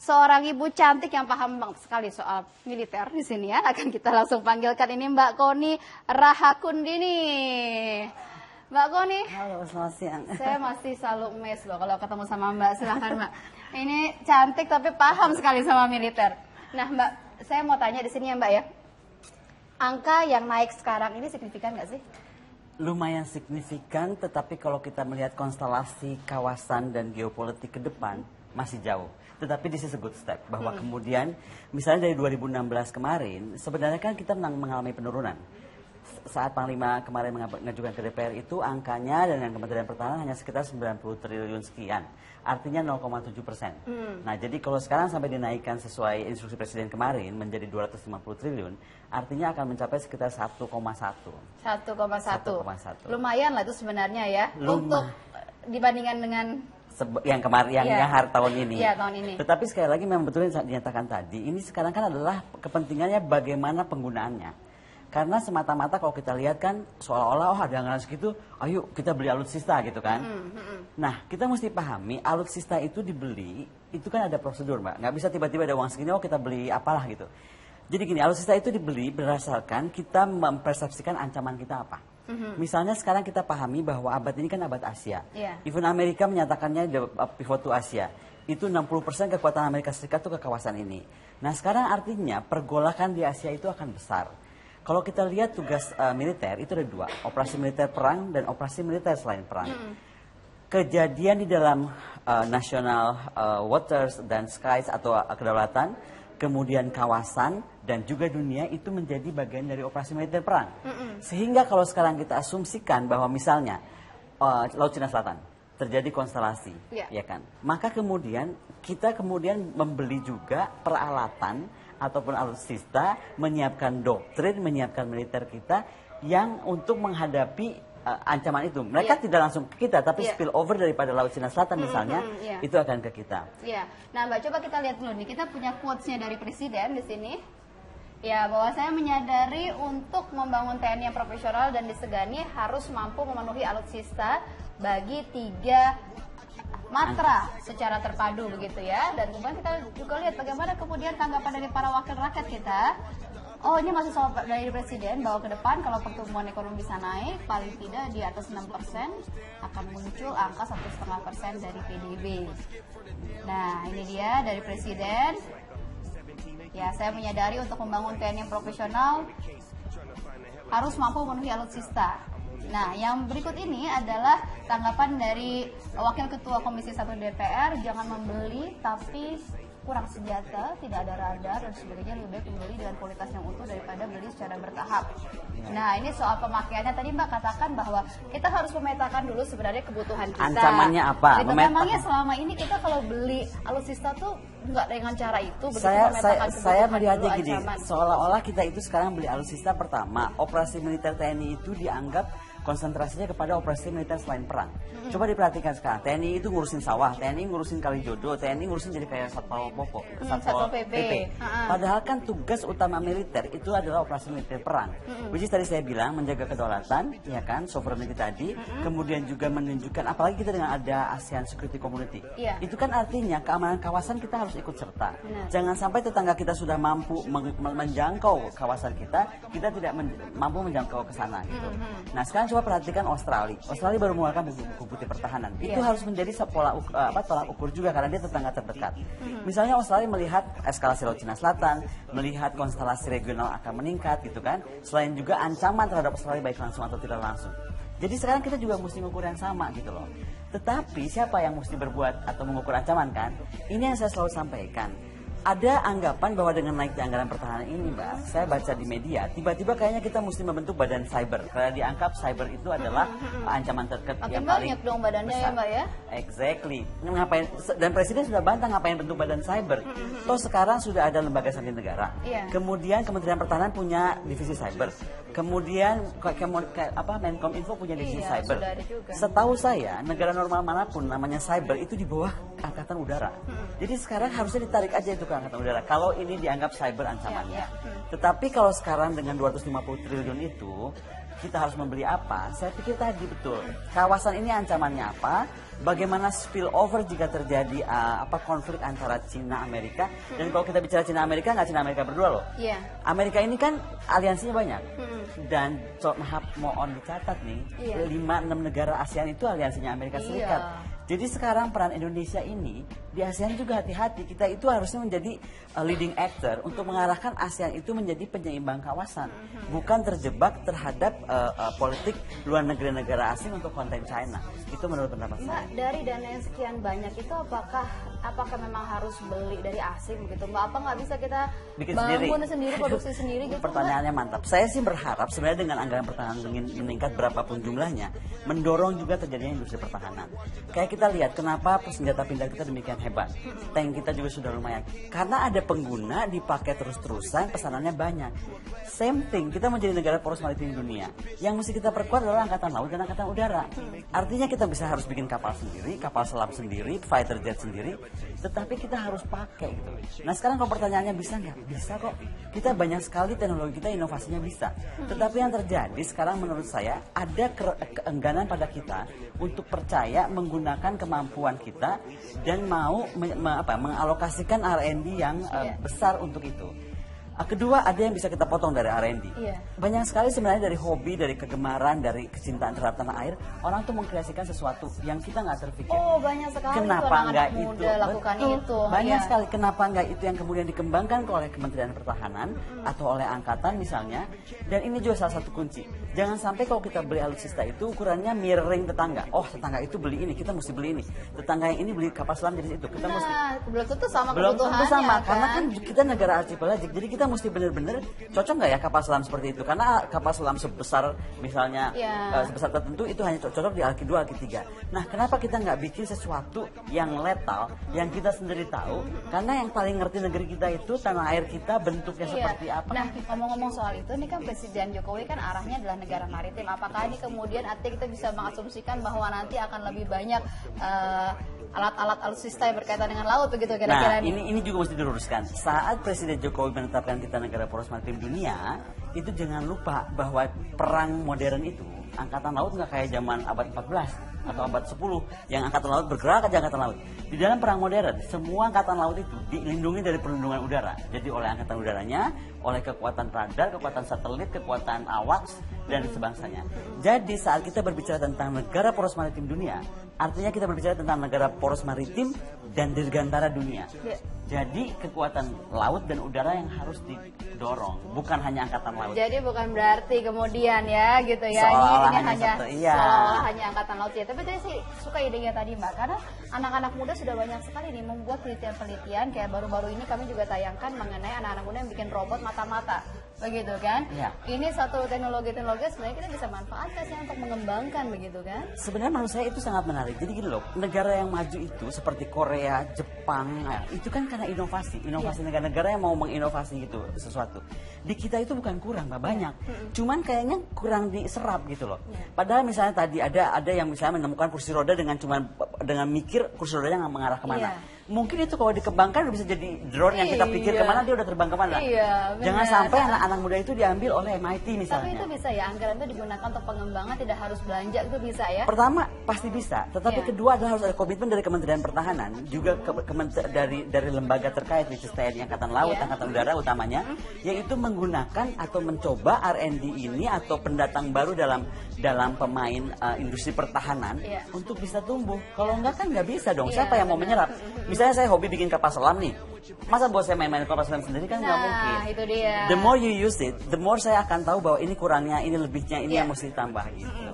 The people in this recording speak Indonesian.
seorang ibu cantik yang paham banget sekali soal militer di sini ya. Akan kita langsung panggilkan ini Mbak Koni Rahakundini. Mbak Koni. Halo, selamat siang. Saya masih selalu emes loh kalau ketemu sama Mbak. Silahkan Mbak. Ini cantik tapi paham sekali sama militer. Nah Mbak, saya mau tanya di sini ya Mbak ya. Angka yang naik sekarang ini signifikan nggak sih? Lumayan signifikan, tetapi kalau kita melihat konstelasi kawasan dan geopolitik ke depan masih jauh. Tetapi this is a good step, bahwa kemudian misalnya dari 2016 kemarin sebenarnya kan kita mengalami penurunan. Saat Panglima kemarin mengajukan ke DPR itu angkanya dengan Kementerian Pertahanan hanya sekitar 90 triliun sekian, artinya 0,7%. Nah jadi kalau sekarang sampai dinaikkan sesuai instruksi Presiden kemarin menjadi 250 triliun, artinya akan mencapai sekitar 1,1. 1,1. Lumayan lah itu sebenarnya ya. Untuk dibandingkan dengan yang kemarin, yang hari tahun ini. Iya, tahun ini. Tetapi sekali lagi memang betul yang dinyatakan tadi, ini sekarang kan adalah kepentingannya bagaimana penggunaannya. Karena semata-mata kalau kita lihat kan seolah-olah ada anggaran segitu, ayo kita beli alutsista gitu kan. Nah kita mesti pahami alutsista itu dibeli, itu kan ada prosedur Mbak. Nggak bisa tiba-tiba ada uang segini, oh kita beli apalah gitu. Jadi gini, alutsista itu dibeli berdasarkan kita mempersepsikan ancaman kita apa. Misalnya sekarang kita pahami bahwa abad ini kan abad Asia. Even Amerika menyatakannya pivot to Asia. Itu 60% kekuatan Amerika Serikat itu ke kawasan ini. Nah sekarang artinya pergolakan di Asia itu akan besar. Kalau kita lihat tugas militer itu ada dua, operasi militer perang dan operasi militer selain perang. Kejadian di dalam national waters dan skies atau kedaulatan, kemudian kawasan dan juga dunia itu menjadi bagian dari operasi militer perang. Sehingga kalau sekarang kita asumsikan bahwa misalnya Laut Cina Selatan terjadi konstelasi, ya kan? Maka kemudian kita membeli juga peralatan ataupun alutsista, menyiapkan doktrin, menyiapkan militer kita yang untuk menghadapi ancaman itu. Mereka tidak langsung ke kita, tapi spill over daripada Laut Cina Selatan misalnya, itu akan ke kita. Nah Mbak, coba kita lihat dulu nih, kita punya quotes-nya dari Presiden di sini. Ya, bahwa saya menyadari untuk membangun TNI yang profesional dan disegani harus mampu memenuhi alutsista bagi 3 matra secara terpadu begitu ya. Dan kemudian kita juga lihat bagaimana kemudian tanggapan dari para wakil rakyat kita. Oh ini masih soal dari Presiden bahwa ke depan kalau pertumbuhan ekonomi bisa naik paling tidak di atas 6% akan muncul angka 1,5% dari PDB. Nah ini dia dari Presiden. Ya saya menyadari untuk membangun TNI yang profesional harus mampu memenuhi alutsista. Nah, yang berikut ini adalah tanggapan dari Wakil Ketua Komisi 1 DPR, jangan membeli tapi kurang senjata, tidak ada radar dan sebagainya, lebih baik membeli dengan kualitas yang utuh daripada beli secara bertahap. Nah, ini soal pemakaiannya tadi Mbak katakan bahwa kita harus memetakan dulu sebenarnya kebutuhan kita. Ancamannya apa? Memangnya selama ini kita kalau beli alutsista tuh nggak dengan cara itu, saya melihatnya gini, seolah-olah kita itu sekarang beli alutsista pertama, operasi militer TNI itu dianggap konsentrasinya kepada operasi militer selain perang. Coba diperhatikan sekarang, TNI itu ngurusin sawah, TNI ngurusin Kalijodo, TNI ngurusin jadi kayak Satpol PP. Padahal kan tugas utama militer itu adalah operasi militer perang. Which is tadi saya bilang menjaga kedaulatan, ya kan, sovereignty tadi, kemudian juga menunjukkan, apalagi kita dengan ada ASEAN Security Community. Itu kan artinya keamanan kawasan kita harus ikut serta. Jangan sampai tetangga kita sudah mampu menjangkau kawasan kita tidak mampu menjangkau ke sana gitu. Nah sekarang coba perhatikan Australia. Australia baru mengeluarkan buku putih pertahanan. Itu harus menjadi tolak ukur juga karena dia tetangga terdekat. Misalnya Australia melihat eskalasi Laut Cina Selatan, melihat konstelasi regional akan meningkat gitu kan. Selain juga ancaman terhadap Australia baik langsung atau tidak langsung. Jadi sekarang kita juga mesti mengukur yang sama gitu loh. Tetapi siapa yang mesti berbuat atau mengukur ancaman kan? Ini yang saya selalu sampaikan. Ada anggapan bahwa dengan naiknya anggaran pertahanan ini Mbak, saya baca di media, tiba-tiba kayaknya kita mesti membentuk badan cyber. Karena dianggap cyber itu adalah ancaman terdekat yang paling banyak dong badannya besar. Ya Mbak ya? Exactly. Ngapain, dan Presiden sudah bantah ngapain bentuk badan cyber. Toh sekarang sudah ada lembaga sandi negara. Kemudian Kementerian Pertahanan punya divisi cyber. Kemudian Menkominfo punya divisi cyber. Setahu saya, negara normal manapun namanya cyber itu di bawah Angkatan Udara. Jadi sekarang harusnya ditarik aja itu ke Angkatan Udara. Kalau ini dianggap cyber ancamannya. Tetapi kalau sekarang dengan 250 triliun itu, kita harus membeli apa, saya pikir tadi betul. Kawasan ini ancamannya apa? Bagaimana spillover jika terjadi konflik antara Cina Amerika, dan kalau kita bicara Cina Amerika nggak Cina Amerika berdua loh. Iya. Amerika ini kan aliansinya banyak, dan mohon dicatat nih, 5-6 negara ASEAN itu aliansinya Amerika Serikat. Jadi sekarang peran Indonesia ini di ASEAN juga hati-hati, kita itu harusnya menjadi leading actor untuk mengarahkan ASEAN itu menjadi penyeimbang kawasan, bukan terjebak terhadap politik luar negara asing untuk konten China. Itu menurut pendapat saya. Dari dana yang sekian banyak itu apakah memang harus beli dari asing begitu Mbak? Apa nggak bisa kita bikin bangun sendiri, produksi sendiri gitu? Pertanyaannya mantap. Saya sih berharap sebenarnya dengan anggaran pertahanan meningkat berapapun jumlahnya, mendorong juga terjadinya industri pertahanan. Kayak kita lihat kenapa senjata pindah kita demikian hebat. Tank kita juga sudah lumayan. Karena ada pengguna dipakai terus-terusan, pesanannya banyak. Same thing, kita menjadi negara poros maritim dunia. Yang mesti kita perkuat adalah angkatan laut dan angkatan udara. Artinya kita bisa harus bikin kapal sendiri, kapal selam sendiri, fighter jet sendiri, tetapi kita harus pakai gitu. Nah sekarang kalau pertanyaannya bisa nggak? Bisa kok. Kita banyak sekali teknologi kita, inovasinya bisa. Tetapi yang terjadi sekarang menurut saya ada keengganan pada kita untuk percaya menggunakan kemampuan kita dan mau mengalokasikan R&D yang besar untuk itu. Kedua, ada yang bisa kita potong dari R&D. Banyak sekali sebenarnya dari hobi, dari kegemaran, dari kecintaan terhadap tanah air, orang tuh mengkreasikan sesuatu yang kita nggak terpikir. Oh, banyak sekali. Kenapa nggak itu? Lakukan itu. Banyak sekali. Kenapa nggak itu yang kemudian dikembangkan oleh Kementerian Pertahanan atau oleh Angkatan misalnya? Dan ini juga salah satu kunci. Jangan sampai kalau kita beli alutsista itu ukurannya mirroring tetangga. Oh, tetangga itu beli ini, kita mesti beli ini. Tetangga yang ini beli kapal selam jenis itu, kita mesti. Belum tentu sama belum kebutuhannya. Tentu sama, kan? karena kan kita negara archipelagic, jadi kita mesti benar-benar cocok nggak ya kapal selam seperti itu? Karena kapal selam sebesar misalnya sebesar tertentu itu hanya cocok di Alki 2, Alki 3. Nah, kenapa kita nggak bikin sesuatu yang letal, yang kita sendiri tahu? Karena yang paling ngerti negeri kita itu tanah air kita bentuknya seperti apa. Nah, ngomong-ngomong soal itu, ini kan Presiden Jokowi kan arahnya adalah negara maritim. Apakah ini kemudian artinya kita bisa mengasumsikan bahwa nanti akan lebih banyak alat-alat alutsista yang berkaitan dengan laut begitu kira-kira? Nah, ini juga mesti diluruskan. Saat Presiden Jokowi menetapkan kita negara poros maritim dunia, itu jangan lupa bahwa perang modern itu angkatan laut nggak kayak zaman abad 14 atau abad 10 yang angkatan laut bergerak aja angkatan laut. Di dalam perang modern, semua angkatan laut itu dilindungi dari perlindungan udara. Jadi oleh angkatan udaranya, oleh kekuatan radar, kekuatan satelit, kekuatan AWACS dan sebangsanya. Jadi saat kita berbicara tentang negara poros maritim dunia, artinya kita berbicara tentang negara poros maritim dan dirgantara dunia. Jadi kekuatan laut dan udara yang harus didorong, bukan hanya angkatan laut. Jadi bukan berarti kemudian ya gitu ya, ini hanya hanya angkatan laut ya. Tapi saya sih suka idenya tadi Mbak, karena anak-anak muda sudah banyak sekali nih membuat penelitian-penelitian. Kayak baru-baru ini kami juga tayangkan mengenai anak-anak muda yang bikin robot mata-mata, begitu kan? Ini satu teknologi sebenarnya kita bisa manfaatkan sih untuk mengembangkan, begitu kan? Sebenarnya menurut saya itu sangat menarik. Jadi gini loh, negara yang maju itu seperti Korea, Jepang, itu kan karena inovasi negara-negara yang mau menginovasi gitu sesuatu. Di kita itu bukan kurang, banyak. Cuman kayaknya kurang diserap gitu loh. Padahal misalnya tadi ada yang misalnya menemukan kursi roda dengan mikir kursi rodanya mengarah kemana. Mungkin itu kalau dikembangkan bisa jadi drone yang kita pikir kemana, dia udah terbang kemana. Jangan sampai anak-anak muda itu diambil oleh MIT misalnya. Tapi itu bisa ya, anggaran itu digunakan untuk pengembangan, tidak harus belanja, itu bisa ya? Pertama pasti bisa, tetapi kedua adalah harus ada komitmen dari Kementerian Pertahanan, juga dari lembaga terkait, which is TNI, Angkatan Laut, Angkatan Udara utamanya, yaitu menggunakan atau mencoba R&D ini atau pendatang baru dalam pemain industri pertahanan untuk bisa tumbuh. Kalau enggak kan nggak bisa dong. Siapa yang mau menyerap? Misalnya saya hobi bikin kapal selam nih. Masa buat saya main-main kapal selam sendiri kan nggak mungkin. Itu dia. The more you use it, the more saya akan tahu bahwa ini kurangnya, ini lebihnya, ini yang mesti ditambah gitu.